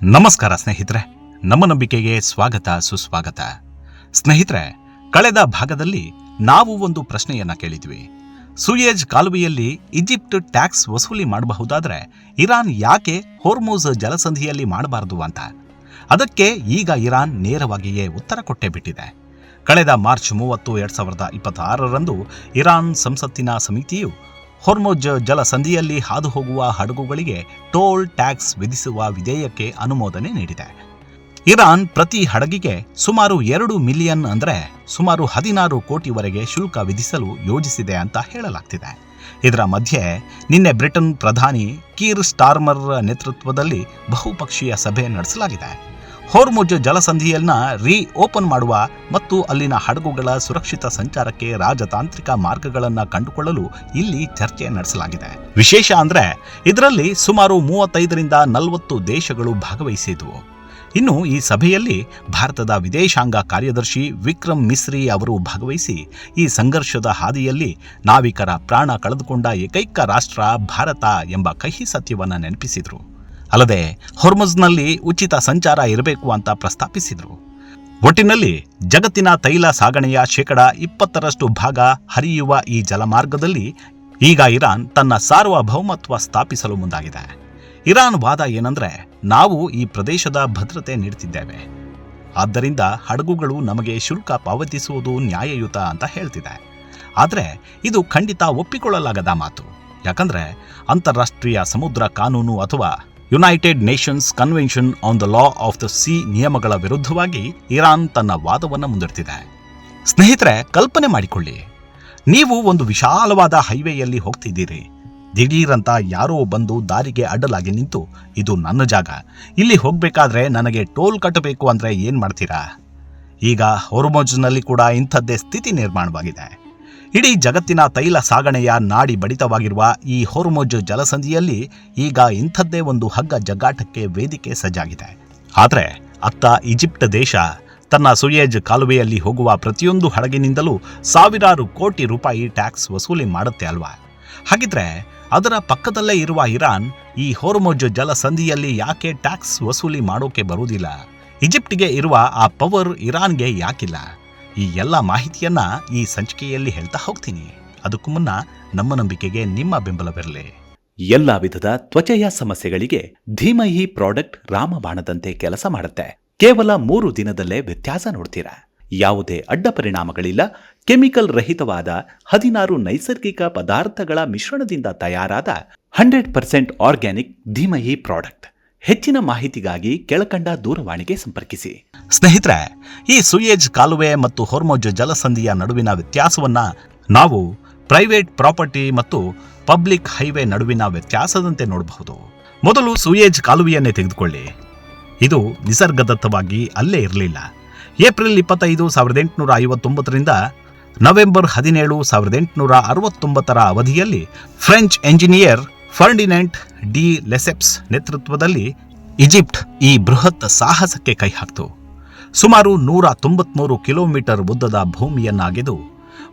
ನಮಸ್ಕಾರ ಸ್ನೇಹಿತರೆ, ನಮ್ಮ ನಂಬಿಕೆಗೆ ಸ್ವಾಗತ ಸುಸ್ವಾಗತ. ಸ್ನೇಹಿತರೆ, ಕಳೆದ ಭಾಗದಲ್ಲಿ ನಾವು ಒಂದು ಪ್ರಶ್ನೆಯನ್ನ ಕೇಳಿದ್ವಿ. ಸೂಯೆಜ್ ಕಾಲುವೆಯಲ್ಲಿ ಈಜಿಪ್ಟ್ ಟ್ಯಾಕ್ಸ್ ವಸೂಲಿ ಮಾಡಬಹುದಾದ್ರೆ ಇರಾನ್ ಯಾಕೆ ಹೊರ್ಮುಜ್ ಜಲಸಂಧಿಯಲ್ಲಿ ಮಾಡಬಾರದು ಅಂತ. ಅದಕ್ಕೆ ಈಗ ಇರಾನ್ ನೇರವಾಗಿಯೇ ಉತ್ತರ ಕೊಟ್ಟೇ ಬಿಟ್ಟಿದೆ. ಕಳೆದ ಮಾರ್ಚ್ 30, 2026ರಂದು ಇರಾನ್ ಸಂಸತ್ತಿನ ಸಮಿತಿಯು ಹೊರ್ಮುಜ್ ಜಲಸಂಧಿಯಲ್ಲಿ ಹಾದು ಹೋಗುವ ಹಡಗುಗಳಿಗೆ ಟೋಲ್ ಟ್ಯಾಕ್ಸ್ ವಿಧಿಸುವ ವಿಧೇಯಕ್ಕೆ ಅನುಮೋದನೆ ನೀಡಿದೆ. ಇರಾನ್ ಪ್ರತಿ ಹಡಗಿಗೆ ಸುಮಾರು 2 ಮಿಲಿಯನ್ ಅಂದರೆ ಸುಮಾರು 16 ಕೋಟಿವರೆಗೆ ಶುಲ್ಕ ವಿಧಿಸಲು ಯೋಜಿಸಿದೆ ಅಂತ ಹೇಳಲಾಗ್ತಿದೆ. ಇದರ ಮಧ್ಯೆ ನಿನ್ನೆ ಬ್ರಿಟನ್ ಪ್ರಧಾನಿ ಕೀರ್ ಸ್ಟಾರ್ಮರ್ ನೇತೃತ್ವದಲ್ಲಿ ಬಹುಪಕ್ಷೀಯ ಸಭೆ ನಡೆಸಲಾಗಿದೆ. ಹೊರ್ಮುಜ್ ಜಲಸಂಧಿಯನ್ನ ಓಪನ್ ಮಾಡುವ ಮತ್ತು ಅಲ್ಲಿನ ಹಡಗುಗಳ ಸುರಕ್ಷಿತ ಸಂಚಾರಕ್ಕೆ ರಾಜತಾಂತ್ರಿಕ ಮಾರ್ಗಗಳನ್ನು ಕಂಡುಕೊಳ್ಳಲು ಇಲ್ಲಿ ಚರ್ಚೆ ನಡೆಸಲಾಗಿದೆ. ವಿಶೇಷ ಅಂದ್ರೆ ಇದರಲ್ಲಿ ಸುಮಾರು 35ರಿಂದ 40 ದೇಶಗಳು ಭಾಗವಹಿಸಿದ್ವು. ಇನ್ನು ಈ ಸಭೆಯಲ್ಲಿ ಭಾರತದ ವಿದೇಶಾಂಗ ಕಾರ್ಯದರ್ಶಿ ವಿಕ್ರಮ್ ಮಿಸ್ರಿ ಅವರು ಭಾಗವಹಿಸಿ ಈ ಸಂಘರ್ಷದ ಹಾದಿಯಲ್ಲಿ ನಾವಿಕರ ಪ್ರಾಣ ಕಳೆದುಕೊಂಡ ಏಕೈಕ ರಾಷ್ಟ್ರ ಭಾರತ ಎಂಬ ಕಹಿ ಸತ್ಯವನ್ನು ನೆನಪಿಸಿದ್ರು. ಅಲ್ಲದೆ ಹೊರ್ಮುಜ್ನಲ್ಲಿ ಉಚಿತ ಸಂಚಾರ ಇರಬೇಕು ಅಂತ ಪ್ರಸ್ತಾಪಿಸಿದ್ರು. ಒಟ್ಟಿನಲ್ಲಿ ಜಗತ್ತಿನ ತೈಲ ಸಾಗಣೆಯ 20% ಭಾಗ ಹರಿಯುವ ಈ ಜಲಮಾರ್ಗದಲ್ಲಿ ಈಗ ಇರಾನ್ ತನ್ನ ಸಾರ್ವಭೌಮತ್ವ ಸ್ಥಾಪಿಸಲು ಮುಂದಾಗಿದೆ. ಇರಾನ್ ವಾದ ಏನಂದ್ರೆ, ನಾವು ಈ ಪ್ರದೇಶದ ಭದ್ರತೆ ನೀಡುತ್ತಿದ್ದೇವೆ, ಆದ್ದರಿಂದ ಹಡಗುಗಳು ನಮಗೆ ಶುಲ್ಕ ಪಾವತಿಸುವುದು ನ್ಯಾಯಯುತ ಅಂತ ಹೇಳ್ತಿದೆ. ಆದರೆ ಇದು ಖಂಡಿತ ಒಪ್ಪಿಕೊಳ್ಳಲಾಗದ ಮಾತು. ಯಾಕಂದ್ರೆ ಅಂತಾರಾಷ್ಟ್ರೀಯ ಸಮುದ್ರ ಕಾನೂನು ಅಥವಾ United Nations convention on the law of the C ನಿಯಮಗಳ ವಿರುದ್ಧವಾಗಿ ಇರಾನ್ ತನ್ನ ವಾದವನ್ನು ಮುಂದಿಡ್ತಿದೆ. ಸ್ನೇಹಿತರೆ, ಕಲ್ಪನೆ ಮಾಡಿಕೊಳ್ಳಿ, ನೀವು ಒಂದು ವಿಶಾಲವಾದ ಹೈವೇಯಲ್ಲಿ ಹೋಗ್ತಿದ್ದೀರಿ. ದಿಢೀರಂತ ಯಾರೋ ಬಂದು ದಾರಿಗೆ ಅಡ್ಡಲಾಗಿ ನಿಂತು, ಇದು ನನ್ನ ಜಾಗ, ಇಲ್ಲಿ ಹೋಗ್ಬೇಕಾದ್ರೆ ನನಗೆ ಟೋಲ್ ಕಟ್ಟಬೇಕು ಅಂದ್ರೆ ಏನ್ ಮಾಡ್ತೀರಾ? ಈಗ ಹೊರ್ಮುಜ್ನಲ್ಲಿ ಕೂಡ ಇಂಥದ್ದೇ ಸ್ಥಿತಿ ನಿರ್ಮಾಣವಾಗಿದೆ. ಇಡೀ ಜಗತ್ತಿನ ತೈಲ ಸಾಗಣೆಯ ನಾಡಿ ಬಡಿತವಾಗಿರುವ ಈ ಹೊರ್ಮುಜ್ ಜಲಸಂಧಿಯಲ್ಲಿ ಈಗ ಇಂಥದ್ದೇ ಒಂದು ಹಗ್ಗ ಜಗ್ಗಾಟಕ್ಕೆ ವೇದಿಕೆ ಸಜ್ಜಾಗಿದೆ. ಆದರೆ ಅತ್ತ ಈಜಿಪ್ಟ್ ದೇಶ ತನ್ನ ಸೂಯೆಜ್ ಕಾಲುವೆಯಲ್ಲಿ ಹೋಗುವ ಪ್ರತಿಯೊಂದು ಹಡಗಿನಿಂದಲೂ ಸಾವಿರಾರು ಕೋಟಿ ರೂಪಾಯಿ ಟ್ಯಾಕ್ಸ್ ವಸೂಲಿ ಮಾಡುತ್ತೆ ಅಲ್ವಾ? ಹಾಗಿದ್ರೆ ಅದರ ಪಕ್ಕದಲ್ಲೇ ಇರುವ ಇರಾನ್ ಈ ಹೊರ್ಮುಜ್ ಜಲಸಂಧಿಯಲ್ಲಿ ಯಾಕೆ ಟ್ಯಾಕ್ಸ್ ವಸೂಲಿ ಮಾಡೋಕೆ ಬರುವುದಿಲ್ಲ? ಈಜಿಪ್ಟ್ಗೆ ಇರುವ ಆ ಪವರ್ ಇರಾನ್ಗೆ ಯಾಕಿಲ್ಲ? ಈ ಎಲ್ಲ ಮಾಹಿತಿಯನ್ನ ಈ ಸಂಚಿಕೆಯಲ್ಲಿ ಹೇಳ್ತಾ ಹೋಗ್ತೀನಿ. ಅದಕ್ಕೂ ಮುನ್ನ ನಮ್ಮ ನಂಬಿಕೆಗೆ ನಿಮ್ಮ ಬೆಂಬಲವಿರಲಿ. ಎಲ್ಲಾ ವಿಧದ ತ್ವಚೆಯ ಸಮಸ್ಯೆಗಳಿಗೆ ಧೀಮಹಿ ಪ್ರಾಡಕ್ಟ್ ರಾಮಬಾಣದಂತೆ ಕೆಲಸ ಮಾಡುತ್ತೆ. ಕೇವಲ 3 ದಿನದಲ್ಲೇ ವ್ಯತ್ಯಾಸ ನೋಡ್ತೀರಾ. ಯಾವುದೇ ಅಡ್ಡ ಪರಿಣಾಮಗಳಿಲ್ಲ. ಕೆಮಿಕಲ್ ರಹಿತವಾದ 16 ನೈಸರ್ಗಿಕ ಪದಾರ್ಥಗಳ ಮಿಶ್ರಣದಿಂದ ತಯಾರಾದ 100% ಆರ್ಗ್ಯಾನಿಕ್ ಧೀಮಹಿ ಪ್ರಾಡಕ್ಟ್. ಹೆಚ್ಚಿನ ಮಾಹಿತಿಗಾಗಿ ಕೆಳಕಂಡ ದೂರವಾಣಿಗೆ ಸಂಪರ್ಕಿಸಿ. ಸ್ನೇಹಿತರೆ, ಈ ಸೂಯೆಜ್ ಕಾಲುವೆ ಮತ್ತು ಹೊರ್ಮುಜ್ ಜಲಸಂಧಿಯ ನಡುವಿನ ವ್ಯತ್ಯಾಸವನ್ನ ನಾವು ಪ್ರೈವೇಟ್ ಪ್ರಾಪರ್ಟಿ ಮತ್ತು ಪಬ್ಲಿಕ್ ಹೈವೇ ನಡುವಿನ ವ್ಯತ್ಯಾಸದಂತೆ ನೋಡಬಹುದು. ಮೊದಲು ಸೂಯೆಜ್ ಕಾಲುವೆಯನ್ನೇ ತೆಗೆದುಕೊಳ್ಳಿ. ಇದು ನಿಸರ್ಗದತ್ತವಾಗಿ ಅಲ್ಲೇ ಇರಲಿಲ್ಲ. ಏಪ್ರಿಲ್ 25, 1859ರಿಂದ ನವೆಂಬರ್ 17, 1869ರ ಅವಧಿಯಲ್ಲಿ ಫ್ರೆಂಚ್ ಎಂಜಿನಿಯರ್ ಫರ್ಡಿನೆಂಟ್ ಡಿ ಲೆಸೆಪ್ಸ್ ನೇತೃತ್ವದಲ್ಲಿ ಈಜಿಪ್ಟ್ ಈ ಬೃಹತ್ ಸಾಹಸಕ್ಕೆ ಕೈ ಹಾಕ್ತು. ಸುಮಾರು 193 ಕಿಲೋಮೀಟರ್ ಉದ್ದದ ಭೂಮಿಯನ್ನಾಗೆದು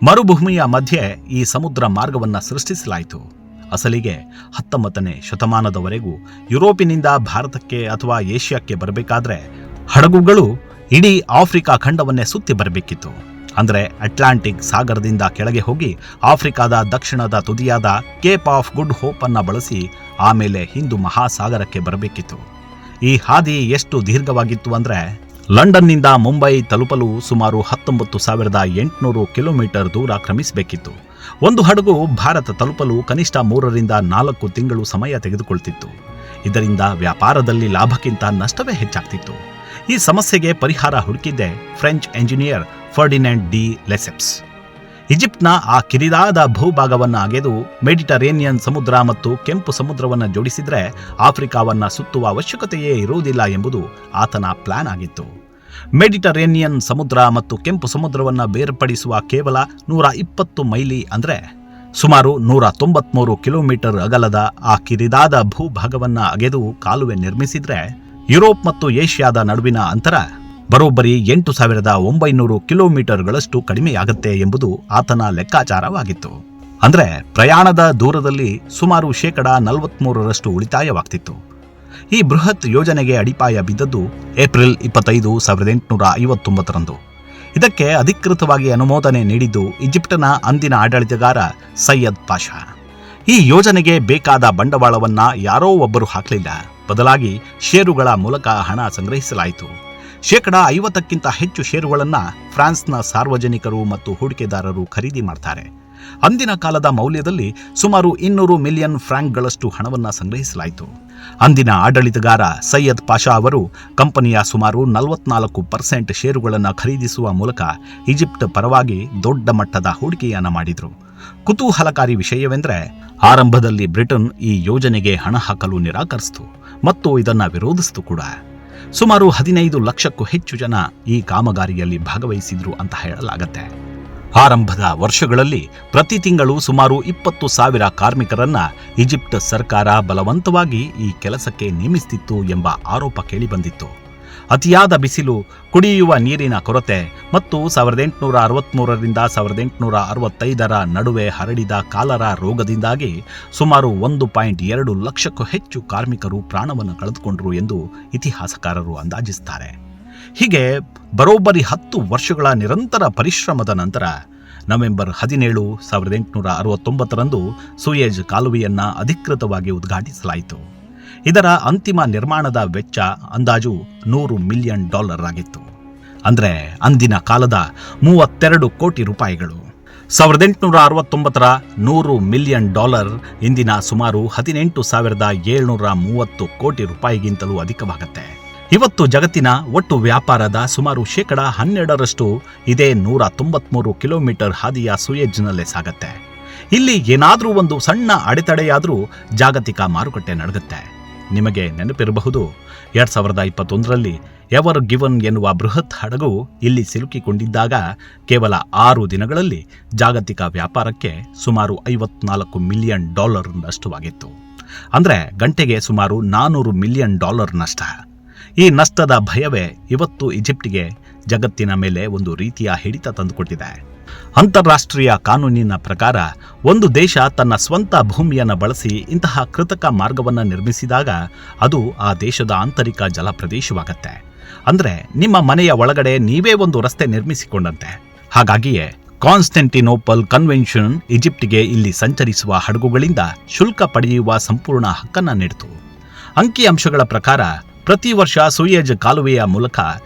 ಮರುಭೂಮಿಯ ಮಧ್ಯೆ ಈ ಸಮುದ್ರ ಮಾರ್ಗವನ್ನು ಸೃಷ್ಟಿಸಲಾಯಿತು. ಅಸಲಿಗೆ 19ನೇ ಶತಮಾನದವರೆಗೂ ಯುರೋಪಿನಿಂದ ಭಾರತಕ್ಕೆ ಅಥವಾ ಏಷ್ಯಾಕ್ಕೆ ಬರಬೇಕಾದ್ರೆ ಹಡಗುಗಳು ಇಡೀ ಆಫ್ರಿಕಾ ಖಂಡವನ್ನೇ ಸುತ್ತಿ ಬರಬೇಕಿತ್ತು. ಅಂದರೆ ಅಟ್ಲಾಂಟಿಕ್ ಸಾಗರದಿಂದ ಕೆಳಗೆ ಹೋಗಿ ಆಫ್ರಿಕಾದ ದಕ್ಷಿಣದ ತುದಿಯಾದ ಕೇಪ್ ಆಫ್ ಗುಡ್ ಹೋಪ್ ಅನ್ನ ಬಳಸಿ ಆಮೇಲೆ ಹಿಂದೂ ಮಹಾಸಾಗರಕ್ಕೆ ಬರಬೇಕಿತ್ತು. ಈ ಹಾದಿ ಎಷ್ಟು ದೀರ್ಘವಾಗಿತ್ತು ಅಂದ್ರೆ ಲಂಡನ್ನಿಂದ ಮುಂಬೈ ತಲುಪಲು ಸುಮಾರು 19,800 ಕಿಲೋಮೀಟರ್ ದೂರ ಕ್ರಮಿಸಬೇಕಿತ್ತು. ಒಂದು ಹಡಗು ಭಾರತ ತಲುಪಲು ಕನಿಷ್ಠ 3ರಿಂದ 4 ತಿಂಗಳು ಸಮಯ ತೆಗೆದುಕೊಳ್ತಿತ್ತು. ಇದರಿಂದ ವ್ಯಾಪಾರದಲ್ಲಿ ಲಾಭಕ್ಕಿಂತ ನಷ್ಟವೇ ಹೆಚ್ಚಾಗ್ತಿತ್ತು. ಈ ಸಮಸ್ಯೆಗೆ ಪರಿಹಾರ ಹುಡುಕಿದ್ದೆ ಫ್ರೆಂಚ್ ಎಂಜಿನಿಯರ್ ಫರ್ಡಿನೆಂಟ್ ಡಿ ಲೆಸೆಪ್ಸ್. ಈಜಿಪ್ಟ್ನ ಆ ಕಿರಿದಾದ ಭೂಭಾಗವನ್ನು ಅಗೆದು ಮೆಡಿಟರೇನಿಯನ್ ಸಮುದ್ರ ಮತ್ತು ಕೆಂಪು ಸಮುದ್ರವನ್ನು ಜೋಡಿಸಿದ್ರೆ ಆಫ್ರಿಕಾವನ್ನ ಸುತ್ತುವ ಅವಶ್ಯಕತೆಯೇ ಇರುವುದಿಲ್ಲ ಎಂಬುದು ಆತನ ಪ್ಲಾನ್ ಆಗಿತ್ತು. ಮೆಡಿಟರೇನಿಯನ್ ಸಮುದ್ರ ಮತ್ತು ಕೆಂಪು ಸಮುದ್ರವನ್ನು ಬೇರ್ಪಡಿಸುವ ಕೇವಲ 120 ಮೈಲಿ ಅಂದರೆ ಸುಮಾರು 193 ಕಿಲೋಮೀಟರ್ ಅಗಲದ ಆ ಕಿರಿದಾದ ಭೂಭಾಗವನ್ನು ಅಗೆದು ಕಾಲುವೆ ನಿರ್ಮಿಸಿದ್ರೆ ಯುರೋಪ್ ಮತ್ತು ಏಷ್ಯಾದ ನಡುವಿನ ಅಂತರ ಬರೋಬ್ಬರಿ 8,900 ಕಿಲೋಮೀಟರ್ಗಳಷ್ಟು ಕಡಿಮೆಯಾಗುತ್ತೆ ಎಂಬುದು ಆತನ ಲೆಕ್ಕಾಚಾರವಾಗಿತ್ತು. ಅಂದ್ರೆ ಪ್ರಯಾಣದ ದೂರದಲ್ಲಿ ಸುಮಾರು 43% ಉಳಿತಾಯವಾಗ್ತಿತ್ತು. ಈ ಬೃಹತ್ ಯೋಜನೆಗೆ ಅಡಿಪಾಯ ಬಿದ್ದದ್ದು ಏಪ್ರಿಲ್ 25, 1859ರಂದು. ಇದಕ್ಕೆ ಅಧಿಕೃತವಾಗಿ ಅನುಮೋದನೆ ನೀಡಿದ್ದು ಈಜಿಪ್ಟನ ಅಂದಿನ ಆಡಳಿತಗಾರ ಸೈಯದ್ ಪಾಷಾ. ಈ ಯೋಜನೆಗೆ ಬೇಕಾದ ಬಂಡವಾಳವನ್ನ ಯಾರೋ ಒಬ್ಬರು ಹಾಕಲಿಲ್ಲ, ಬದಲಾಗಿ ಷೇರುಗಳ ಮೂಲಕ ಹಣ ಸಂಗ್ರಹಿಸಲಾಯಿತು. 50%ಕ್ಕಿಂತ ಹೆಚ್ಚು ಷೇರುಗಳನ್ನು ಫ್ರಾನ್ಸ್ನ ಸಾರ್ವಜನಿಕರು ಮತ್ತು ಹೂಡಿಕೆದಾರರು ಖರೀದಿ ಮಾಡ್ತಾರೆ. ಅಂದಿನ ಕಾಲದ ಮೌಲ್ಯದಲ್ಲಿ ಸುಮಾರು 200 ಮಿಲಿಯನ್ ಫ್ರಾಂಕ್ಗಳಷ್ಟು ಹಣವನ್ನು ಸಂಗ್ರಹಿಸಲಾಯಿತು. ಅಂದಿನ ಆಡಳಿತಗಾರ ಸೈಯದ್ ಪಾಷಾ ಅವರು ಕಂಪನಿಯ ಸುಮಾರು 44% ಷೇರುಗಳನ್ನು ಖರೀದಿಸುವ ಮೂಲಕ ಈಜಿಪ್ಟ್ ಪರವಾಗಿ ದೊಡ್ಡ ಮಟ್ಟದ ಹೂಡಿಕೆಯನ್ನು ಮಾಡಿದರು. ಕುತೂಹಲಕಾರಿ ವಿಷಯವೆಂದರೆ, ಆರಂಭದಲ್ಲಿ ಬ್ರಿಟನ್ ಈ ಯೋಜನೆಗೆ ಹಣ ಹಾಕಲು ನಿರಾಕರಿಸಿತು ಮತ್ತು ಇದನ್ನು ವಿರೋಧಿಸಿತು ಕೂಡ. ಸುಮಾರು 15 ಲಕ್ಷಕ್ಕೂ ಹೆಚ್ಚು ಜನ ಈ ಕಾಮಗಾರಿಯಲ್ಲಿ ಭಾಗವಹಿಸಿದ್ರು ಅಂತ ಹೇಳಲಾಗತ್ತೆ. ಆರಂಭದ ವರ್ಷಗಳಲ್ಲಿ ಪ್ರತಿ ತಿಂಗಳು ಸುಮಾರು 20,000 ಕಾರ್ಮಿಕರನ್ನ ಈಜಿಪ್ಟ್ ಸರ್ಕಾರ ಬಲವಂತವಾಗಿ ಈ ಕೆಲಸಕ್ಕೆ ನೇಮಿಸುತ್ತಿತ್ತು ಎಂಬ ಆರೋಪ ಕೇಳಿಬಂದಿತ್ತು. ಅತಿಯಾದ ಬಿಸಿಲು, ಕುಡಿಯುವ ನೀರಿನ ಕೊರತೆ ಮತ್ತು 1863ರಿಂದ 1865ರ ನಡುವೆ ಹರಡಿದ ಕಾಲರಾ ರೋಗದಿಂದಾಗಿ ಸುಮಾರು 1.2 ಲಕ್ಷಕ್ಕೂ ಹೆಚ್ಚು ಕಾರ್ಮಿಕರು ಪ್ರಾಣವನ್ನು ಕಳೆದುಕೊಂಡರು ಎಂದು ಇತಿಹಾಸಕಾರರು ಅಂದಾಜಿಸುತ್ತಾರೆ. ಹೀಗೆ ಬರೋಬ್ಬರಿ 10 ವರ್ಷಗಳ ನಿರಂತರ ಪರಿಶ್ರಮದ ನಂತರ ನವೆಂಬರ್ 17, 1869ರಂದು ಸೂಯೆಜ್ ಕಾಲುವೆಯನ್ನು ಅಧಿಕೃತವಾಗಿ ಉದ್ಘಾಟಿಸಲಾಯಿತು. ಇದರ ಅಂತಿಮ ನಿರ್ಮಾಣದ ವೆಚ್ಚ ಅಂದಾಜು $100 ಮಿಲಿಯನ್ ಆಗಿತ್ತು. ಅಂದರೆ ಅಂದಿನ ಕಾಲದ 32 ಕೋಟಿ ರೂಪಾಯಿಗಳು. 1869ರ $100 ಮಿಲಿಯನ್ ಇಂದಿನ ಸುಮಾರು 18,730 ಕೋಟಿ ರೂಪಾಯಿಗಿಂತಲೂ ಅಧಿಕವಾಗುತ್ತೆ. ಇವತ್ತು ಜಗತ್ತಿನ ಒಟ್ಟು ವ್ಯಾಪಾರದ ಸುಮಾರು 12% ಇದೇ 193 ಕಿಲೋಮೀಟರ್ ಹಾದಿಯ ಸೂಯೆಜ್ನಲ್ಲೇ ಸಾಗತ್ತೆ. ಇಲ್ಲಿ ಏನಾದರೂ ಒಂದು ಸಣ್ಣ ಅಡೆತಡೆಯಾದರೂ ಜಾಗತಿಕ ಮಾರುಕಟ್ಟೆ ನಡಗುತ್ತೆ. ನಿಮಗೆ ನೆನಪಿರಬಹುದು, 2021ರಲ್ಲಿ ಎವರ್ ಗಿವನ್ ಎನ್ನುವ ಬೃಹತ್ ಹಡಗು ಇಲ್ಲಿ ಸಿಲುಕಿಕೊಂಡಿದ್ದಾಗ ಕೇವಲ 6 ದಿನಗಳಲ್ಲಿ ಜಾಗತಿಕ ವ್ಯಾಪಾರಕ್ಕೆ ಸುಮಾರು $54 ಮಿಲಿಯನ್ ನಷ್ಟವಾಗಿತ್ತು. ಅಂದರೆ ಗಂಟೆಗೆ ಸುಮಾರು $400 ಮಿಲಿಯನ್ ನಷ್ಟ. ಈ ನಷ್ಟದ ಭಯವೇ ಇವತ್ತು ಈಜಿಪ್ಟಿಗೆ ಜಗತ್ತಿನ ಮೇಲೆ ಒಂದು ರೀತಿಯ ಹಿಡಿತ ತಂದುಕೊಟ್ಟಿದೆ. ಅಂತಾರಾಷ್ಟ್ರೀಯ ಕಾನೂನಿನ ಪ್ರಕಾರ ಒಂದು ದೇಶ ತನ್ನ ಸ್ವಂತ ಭೂಮಿಯನ್ನು ಬಳಸಿ ಇಂತಹ ಕೃತಕ ಮಾರ್ಗವನ್ನು ನಿರ್ಮಿಸಿದಾಗ ಅದು ಆ ದೇಶದ ಆಂತರಿಕ ಜಲ ಪ್ರದೇಶವಾಗತ್ತೆ. ಅಂದರೆ ನಿಮ್ಮ ಮನೆಯ ಒಳಗಡೆ ನೀವೇ ಒಂದು ರಸ್ತೆ ನಿರ್ಮಿಸಿಕೊಂಡಂತೆ. ಹಾಗಾಗಿಯೇ ಕಾನ್ಸ್ಟಂಟಿನೋಪಲ್ ಕನ್ವೆನ್ಷನ್ ಈಜಿಪ್ಟಿಗೆ ಇಲ್ಲಿ ಸಂಚರಿಸುವ ಹಡಗುಗಳಿಂದ ಶುಲ್ಕ ಪಡೆಯುವ ಸಂಪೂರ್ಣ ಹಕ್ಕನ್ನು ನೀಡಿತು. ಅಂಕಿಅಂಶಗಳ ಪ್ರಕಾರ ಪ್ರತಿ ವರ್ಷ ಸೂಯೆಜ್ ಕಾಲುವೆಯ ಮೂಲಕ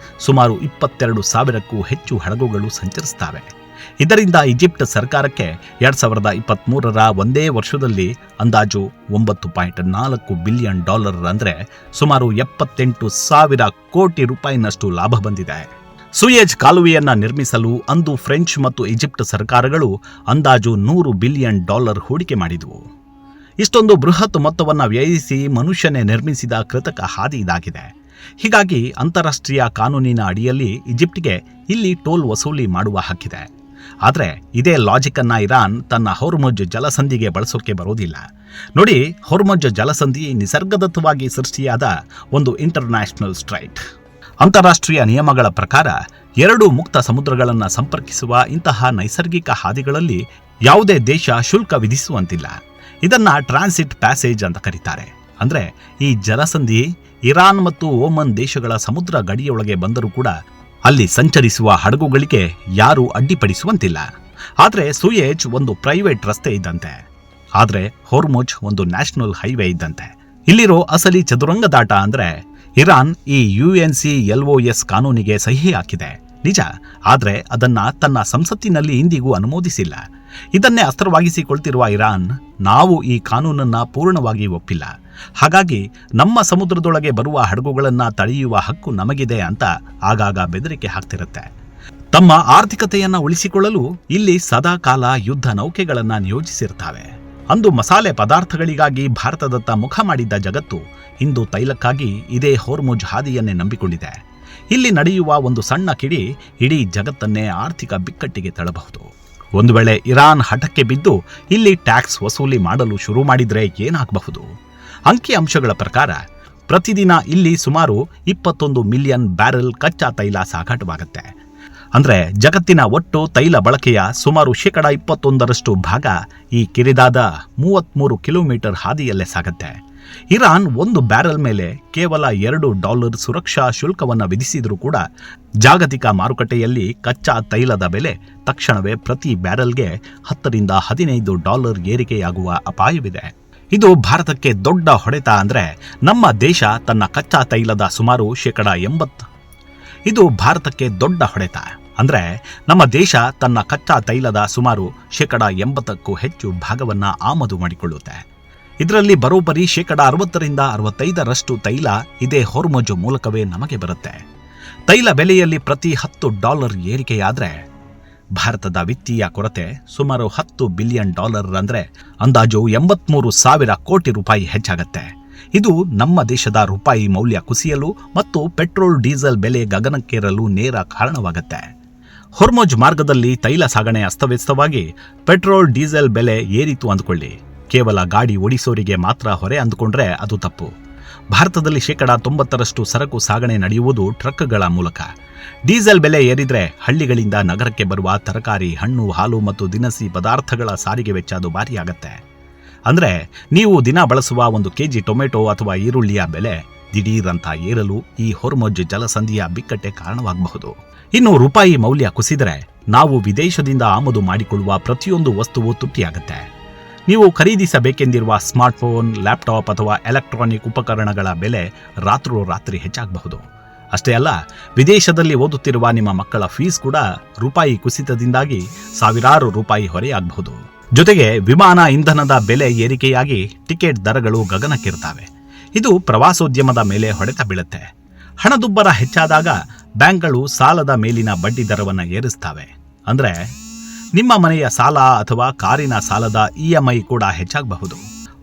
ಸುಮಾರು 22,000ಕ್ಕೂ ಹೆಚ್ಚು ಹಡಗುಗಳು ಸಂಚರಿಸುತ್ತವೆ. ಇದರಿಂದ ಈಜಿಪ್ಟ್ ಸರ್ಕಾರಕ್ಕೆ 2023ರ ಒಂದೇ ವರ್ಷದಲ್ಲಿ ಅಂದಾಜು $9.4 ಬಿಲಿಯನ್ ಅಂದರೆ ಸುಮಾರು 78,000 ಕೋಟಿ ರೂಪಾಯಿನಷ್ಟು ಲಾಭ ಬಂದಿದೆ. ಸೂಯೆಜ್ ಕಾಲುವೆಯನ್ನು ನಿರ್ಮಿಸಲು ಅಂದು ಫ್ರೆಂಚ್ ಮತ್ತು ಈಜಿಪ್ಟ್ ಸರ್ಕಾರಗಳು ಅಂದಾಜು $100 ಬಿಲಿಯನ್ ಹೂಡಿಕೆ ಮಾಡಿದವು. ಇಷ್ಟೊಂದು ಬೃಹತ್ ಮೊತ್ತವನ್ನು ವ್ಯಯಿಸಿ ಮನುಷ್ಯನೇ ನಿರ್ಮಿಸಿದ ಕೃತಕ ಹಾದಿ ಇದಾಗಿದೆ. ಹೀಗಾಗಿ ಅಂತಾರಾಷ್ಟ್ರೀಯ ಕಾನೂನಿನ ಅಡಿಯಲ್ಲಿ ಈಜಿಪ್ಟ್ಗೆ ಇಲ್ಲಿ ಟೋಲ್ ವಸೂಲಿ ಮಾಡುವ ಹಕ್ಕಿದೆ. ಆದರೆ ಇದೇ ಲಾಜಿಕನ್ನು ಇರಾನ್ ತನ್ನ ಹೊರ್ಮುಜ್ ಜಲಸಂಧಿಗೆ ಬಳಸೋಕೆ ಬರೋದಿಲ್ಲ. ನೋಡಿ, ಹೊರ್ಮುಜ್ ಜಲಸಂಧಿ ನಿಸರ್ಗದತ್ತವಾಗಿ ಸೃಷ್ಟಿಯಾದ ಒಂದು ಇಂಟರ್ನ್ಯಾಷನಲ್ ಸ್ಟ್ರೈಟ್. ಅಂತಾರಾಷ್ಟ್ರೀಯ ನಿಯಮಗಳ ಪ್ರಕಾರ 2 ಮುಕ್ತ ಸಮುದ್ರಗಳನ್ನು ಸಂಪರ್ಕಿಸುವ ಇಂತಹ ನೈಸರ್ಗಿಕ ಹಾದಿಗಳಲ್ಲಿ ಯಾವುದೇ ದೇಶ ಶುಲ್ಕ ವಿಧಿಸುವಂತಿಲ್ಲ. ಇದನ್ನ ಟ್ರಾನ್ಸಿಟ್ ಪ್ಯಾಸೇಜ್ ಅಂತ ಕರೀತಾರೆ. ಅಂದರೆ ಈ ಜಲಸಂಧಿ ಇರಾನ್ ಮತ್ತು ಓಮನ್ ದೇಶಗಳ ಸಮುದ್ರ ಗಡಿಯೊಳಗೆ ಬಂದರೂ ಕೂಡ ಅಲ್ಲಿ ಸಂಚರಿಸುವ ಹಡಗುಗಳಿಗೆ ಯಾರೂ ಅಡ್ಡಿಪಡಿಸುವಂತಿಲ್ಲ. ಆದರೆ ಸೂಯೆಜ್ ಒಂದು ಪ್ರೈವೇಟ್ ರಸ್ತೆ ಇದ್ದಂತೆ, ಆದರೆ ಹೊರ್ಮುಜ್ ಒಂದು ನ್ಯಾಷನಲ್ ಹೈವೇ ಇದ್ದಂತೆ. ಇಲ್ಲಿರೋ ಅಸಲಿ ಚದುರಂಗದಾಟ ಅಂದರೆ ಇರಾನ್ ಈ UNCLOS ಕಾನೂನಿಗೆ ಸಹಿ ಹಾಕಿದೆ ನಿಜ, ಆದರೆ ಅದನ್ನ ತನ್ನ ಸಂಸತ್ತಿನಲ್ಲಿ ಇಂದಿಗೂ ಅನುಮೋದಿಸಿಲ್ಲ. ಇದನ್ನೇ ಅಸ್ತ್ರವಾಗಿಸಿಕೊಳ್ತಿರುವ ಇರಾನ್, ನಾವು ಈ ಕಾನೂನನ್ನು ಪೂರ್ಣವಾಗಿ ಒಪ್ಪಿಲ್ಲ, ಹಾಗಾಗಿ ನಮ್ಮ ಸಮುದ್ರದೊಳಗೆ ಬರುವ ಹಡಗುಗಳನ್ನು ತಡೆಯುವ ಹಕ್ಕು ನಮಗಿದೆ ಅಂತ ಆಗಾಗ ಬೆದರಿಕೆ ಹಾಕ್ತಿರುತ್ತೆ. ತಮ್ಮ ಆರ್ಥಿಕತೆಯನ್ನು ಉಳಿಸಿಕೊಳ್ಳಲು ಇಲ್ಲಿ ಸದಾ ಕಾಲ ಯುದ್ಧ ನೌಕೆಗಳನ್ನು ನಿಯೋಜಿಸಿರ್ತಾವೆ. ಅಂದು ಮಸಾಲೆ ಪದಾರ್ಥಗಳಿಗಾಗಿ ಭಾರತದತ್ತ ಮುಖ ಮಾಡಿದ್ದ ಜಗತ್ತು ಇಂದು ತೈಲಕ್ಕಾಗಿ ಇದೇ ಹೊರ್ಮುಜ್ ಹಾದಿಯನ್ನೇ ನಂಬಿಕೊಂಡಿದೆ. ಇಲ್ಲಿ ನಡೆಯುವ ಒಂದು ಸಣ್ಣ ಕಿಡಿ ಇಡೀ ಜಗತ್ತನ್ನೇ ಆರ್ಥಿಕ ಬಿಕ್ಕಟ್ಟಿಗೆ ತಳ್ಳಬಹುದು. ಒಂದು ವೇಳೆ ಇರಾನ್ ಹಠಕ್ಕೆ ಬಿದ್ದು ಇಲ್ಲಿ ಟ್ಯಾಕ್ಸ್ ವಸೂಲಿ ಮಾಡಲು ಶುರು ಮಾಡಿದರೆ ಏನಾಗಬಹುದು? ಅಂಕಿಅಂಶಗಳ ಪ್ರಕಾರ ಪ್ರತಿದಿನ ಇಲ್ಲಿ ಸುಮಾರು 21 ಮಿಲಿಯನ್ ಬ್ಯಾರೆಲ್ ಕಚ್ಚಾ ತೈಲ ಸಾಗಾಟವಾಗುತ್ತೆ. ಅಂದರೆ ಜಗತ್ತಿನ ಒಟ್ಟು ತೈಲ ಬಳಕೆಯ ಸುಮಾರು 21% ಭಾಗ ಈ ಕಿರಿದಾದ 33 ಕಿಲೋಮೀಟರ್ ಹಾದಿಯಲ್ಲೇ ಸಾಗುತ್ತೆ. ಇರಾನ್ ಒಂದು ಬ್ಯಾರೆಲ್ ಮೇಲೆ ಕೇವಲ $2 ಸುರಕ್ಷಾ ಶುಲ್ಕವನ್ನು ವಿಧಿಸಿದರೂ ಕೂಡ ಜಾಗತಿಕ ಮಾರುಕಟ್ಟೆಯಲ್ಲಿ ಕಚ್ಚಾ ತೈಲದ ಬೆಲೆ ತಕ್ಷಣವೇ ಪ್ರತಿ ಬ್ಯಾರೆಲ್ಗೆ $10 ರಿಂದ $15 ಏರಿಕೆಯಾಗುವ ಅಪಾಯವಿದೆ. ಇದು ಭಾರತಕ್ಕೆ ದೊಡ್ಡ ಹೊಡೆತ. ಅಂದರೆ ನಮ್ಮ ದೇಶ ತನ್ನ ಕಚ್ಚಾ ತೈಲದ ಸುಮಾರು 80%. ಇದು ಭಾರತಕ್ಕೆ ದೊಡ್ಡ ಹೊಡೆತ. ಅಂದರೆ ನಮ್ಮ ದೇಶ ತನ್ನ ಕಚ್ಚಾ ತೈಲದ ಸುಮಾರು 80%ಕ್ಕೂ ಹೆಚ್ಚು ಭಾಗವನ್ನು ಆಮದು ಮಾಡಿಕೊಳ್ಳುತ್ತೆ. ಇದರಲ್ಲಿ ಬರೋಬ್ಬರಿ 60 ರಿಂದ 65% ತೈಲ ಇದೇ ಹೊರ್ಮುಜ್ ಮೂಲಕವೇ ನಮಗೆ ಬರುತ್ತೆ. ತೈಲ ಬೆಲೆಯಲ್ಲಿ ಪ್ರತಿ $10 ಏರಿಕೆಯಾದರೆ ಭಾರತದ ವಿತ್ತೀಯ ಕೊರತೆ ಸುಮಾರು $10 ಬಿಲಿಯನ್, ಅಂದರೆ ಅಂದಾಜು 83,000 ಕೋಟಿ ರೂಪಾಯಿ ಹೆಚ್ಚಾಗತ್ತೆ. ಇದು ನಮ್ಮ ದೇಶದ ರೂಪಾಯಿ ಮೌಲ್ಯ ಕುಸಿಯಲು ಮತ್ತು ಪೆಟ್ರೋಲ್ ಡೀಸೆಲ್ ಬೆಲೆ ಗಗನಕ್ಕೇರಲು ನೇರ ಕಾರಣವಾಗುತ್ತೆ. ಹೊರ್ಮುಜ್ ಮಾರ್ಗದಲ್ಲಿ ತೈಲ ಸಾಗಣೆ ಅಸ್ತವ್ಯಸ್ತವಾಗಿ ಪೆಟ್ರೋಲ್ ಡೀಸೆಲ್ ಬೆಲೆ ಏರಿತು ಅಂದ್ಕೊಳ್ಳಿ. ಕೇವಲ ಗಾಡಿ ಓಡಿಸೋರಿಗೆ ಮಾತ್ರ ಹೊರೆ ಅಂದುಕೊಂಡ್ರೆ ಅದು ತಪ್ಪು. ಭಾರತದಲ್ಲಿ 90% ಸರಕು ಸಾಗಣೆ ನಡೆಯುವುದು ಟ್ರಕ್ಗಳ ಮೂಲಕ. ಡೀಸೆಲ್ ಬೆಲೆ ಏರಿದ್ರೆ ಹಳ್ಳಿಗಳಿಂದ ನಗರಕ್ಕೆ ಬರುವ ತರಕಾರಿ, ಹಣ್ಣು, ಹಾಲು ಮತ್ತು ದಿನಸಿ ಪದಾರ್ಥಗಳ ಸಾರಿಗೆ ವೆಚ್ಚ ದುಬಾರಿಯಾಗತ್ತೆ. ಅಂದರೆ ನೀವು ದಿನ ಬಳಸುವ 1 ಕೆಜಿ ಟೊಮೆಟೊ ಅಥವಾ ಈರುಳ್ಳಿಯ ಬೆಲೆ ದಿಢೀರಂತ ಏರಲು ಈ ಹೊರ್ಮುಜ್ ಜಲಸಂಧಿಯ ಬಿಕ್ಕಟ್ಟೆ ಕಾರಣವಾಗಬಹುದು. ಇನ್ನು ರೂಪಾಯಿ ಮೌಲ್ಯ ಕುಸಿದರೆ ನಾವು ವಿದೇಶದಿಂದ ಆಮದು ಮಾಡಿಕೊಳ್ಳುವ ಪ್ರತಿಯೊಂದು ವಸ್ತುವು ತುಟ್ಟಿಯಾಗುತ್ತೆ. ನೀವು ಖರೀದಿಸಬೇಕೆಂದಿರುವ ಸ್ಮಾರ್ಟ್ಫೋನ್, ಲ್ಯಾಪ್ಟಾಪ್ ಅಥವಾ ಎಲೆಕ್ಟ್ರಾನಿಕ್ ಉಪಕರಣಗಳ ಬೆಲೆ ರಾತ್ರೋರಾತ್ರಿ ಹೆಚ್ಚಾಗಬಹುದು. ಅಷ್ಟೇ ಅಲ್ಲ, ವಿದೇಶದಲ್ಲಿ ಓದುತ್ತಿರುವ ನಿಮ್ಮ ಮಕ್ಕಳ ಫೀಸ್ ಕೂಡ ರೂಪಾಯಿ ಕುಸಿತದಿಂದಾಗಿ ಸಾವಿರಾರು ರೂಪಾಯಿ ಹೊರೆಯಾಗಬಹುದು. ಜೊತೆಗೆ ವಿಮಾನ ಇಂಧನದ ಬೆಲೆ ಏರಿಕೆಯಾಗಿ ಟಿಕೆಟ್ ದರಗಳು ಗಗನಕ್ಕೇರುತ್ತವೆ. ಇದು ಪ್ರವಾಸೋದ್ಯಮದ ಮೇಲೆ ಹೊಡೆತ ಬೀಳುತ್ತೆ. ಹಣದುಬ್ಬರ ಹೆಚ್ಚಾದಾಗ ಬ್ಯಾಂಕ್ಗಳು ಸಾಲದ ಮೇಲಿನ ಬಡ್ಡಿ ದರವನ್ನು ಏರಿಸ್ತವೆ. ಅಂದರೆ ನಿಮ್ಮ ಮನೆಯ ಸಾಲ ಅಥವಾ ಕಾರಿನ ಸಾಲದ EMI ಕೂಡ ಹೆಚ್ಚಾಗಬಹುದು.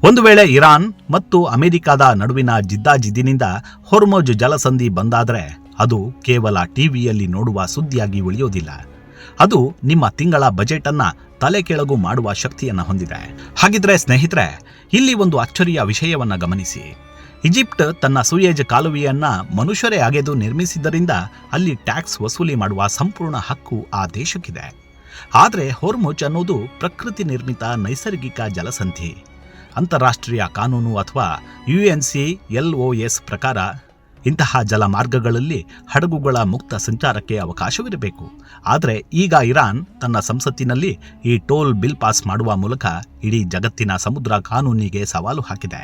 ಒಂದು ವೇಳೆ ಇರಾನ್ ಮತ್ತು ಅಮೆರಿಕದ ನಡುವಿನ ಜಿದ್ದಾಜಿದ್ದಿನಿಂದ ಹೊರ್ಮುಜ್ ಜಲಸಂಧಿ ಬಂದಾದರೆ ಅದು ಕೇವಲ ಟಿವಿಯಲ್ಲಿ ನೋಡುವ ಸುದ್ದಿಯಾಗಿ ಉಳಿಯೋದಿಲ್ಲ. ಅದು ನಿಮ್ಮ ತಿಂಗಳ ಬಜೆಟ್ ಅನ್ನ ತಲೆ ಕೆಳಗು ಮಾಡುವ ಶಕ್ತಿಯನ್ನು ಹೊಂದಿದೆ. ಹಾಗಿದ್ರೆ ಸ್ನೇಹಿತರೆ, ಇಲ್ಲಿ ಒಂದು ಅಚ್ಚರಿಯ ವಿಷಯವನ್ನ ಗಮನಿಸಿ. ಈಜಿಪ್ಟ್ ತನ್ನ ಸೂಯೆಜ್ ಕಾಲುವೆಯನ್ನ ಮನುಷ್ಯರೇ ಅಗೆದು ನಿರ್ಮಿಸಿದ್ದರಿಂದ ಅಲ್ಲಿ ಟ್ಯಾಕ್ಸ್ ವಸೂಲಿ ಮಾಡುವ ಸಂಪೂರ್ಣ ಹಕ್ಕು ಆ ದೇಶಕ್ಕಿದೆ. ಆದರೆ ಹೊರ್ಮುಜ್ ಅನ್ನೋದು ಪ್ರಕೃತಿ ನಿರ್ಮಿತ ನೈಸರ್ಗಿಕ ಜಲಸಂಧಿ. ಅಂತಾರಾಷ್ಟ್ರೀಯ ಕಾನೂನು ಅಥವಾ UNCLOS ಪ್ರಕಾರ ಇಂತಹ ಜಲಮಾರ್ಗಗಳಲ್ಲಿ ಹಡಗುಗಳ ಮುಕ್ತ ಸಂಚಾರಕ್ಕೆ ಅವಕಾಶವಿರಬೇಕು. ಆದರೆ ಈಗ ಇರಾನ್ ತನ್ನ ಸಂಸತ್ತಿನಲ್ಲಿ ಈ ಟೋಲ್ ಬಿಲ್ ಪಾಸ್ ಮಾಡುವ ಮೂಲಕ ಇಡೀ ಜಗತ್ತಿನ ಸಮುದ್ರ ಕಾನೂನಿಗೆ ಸವಾಲು ಹಾಕಿದೆ.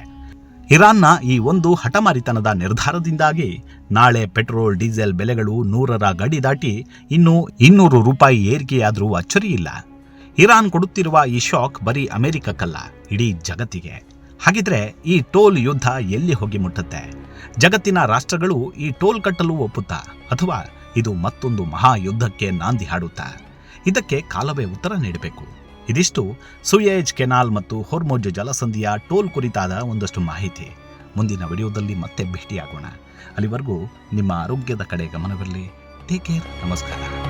ಇರಾನ್ನ ಈ ಒಂದು ಹಠಮಾರಿತನದ ನಿರ್ಧಾರದಿಂದಾಗಿ ನಾಳೆ ಪೆಟ್ರೋಲ್ ಡೀಸೆಲ್ ಬೆಲೆಗಳು 100ರ ಗಡಿ ದಾಟಿ ಇನ್ನೂ $200 ಏರಿಕೆಯಾದರೂ ಅಚ್ಚರಿಯಿಲ್ಲ. ಇರಾನ್ ಕೊಡುತ್ತಿರುವ ಈ ಶಾಕ್ ಬರೀ ಅಮೆರಿಕಕ್ಕಲ್ಲ, ಇಡೀ ಜಗತ್ತಿಗೆ. ಹಾಗಿದ್ರೆ ಈ ಟೋಲ್ ಯುದ್ಧ ಎಲ್ಲಿ ಹೋಗಿ ಮುಟ್ಟುತ್ತೆ? ಜಗತ್ತಿನ ರಾಷ್ಟ್ರಗಳು ಈ ಟೋಲ್ ಕಟ್ಟಲು ಒಪ್ಪುತ್ತಾ, ಅಥವಾ ಇದು ಮತ್ತೊಂದು ಮಹಾಯುದ್ಧಕ್ಕೆ ನಾಂದಿ ಹಾಡುತ್ತಾ? ಇದಕ್ಕೆ ಕಾಲವೇ ಉತ್ತರ ನೀಡಬೇಕು. ಇದಿಷ್ಟು ಸೂಯೆಜ್ ಕೆನಾಲ್ ಮತ್ತು ಹೊರ್ಮುಜ್ ಜಲಸಂಧಿಯ ಟೋಲ್ ಕುರಿತಾದ ಒಂದಷ್ಟು ಮಾಹಿತಿ. ಮುಂದಿನ ವಿಡಿಯೋದಲ್ಲಿ ಮತ್ತೆ ಭೇಟಿಯಾಗೋಣ. ಅಲ್ಲಿವರೆಗೂ ನಿಮ್ಮ ಆರೋಗ್ಯದ ಕಡೆ ಗಮನವಿರಲಿ. Take care. ನಮಸ್ಕಾರ.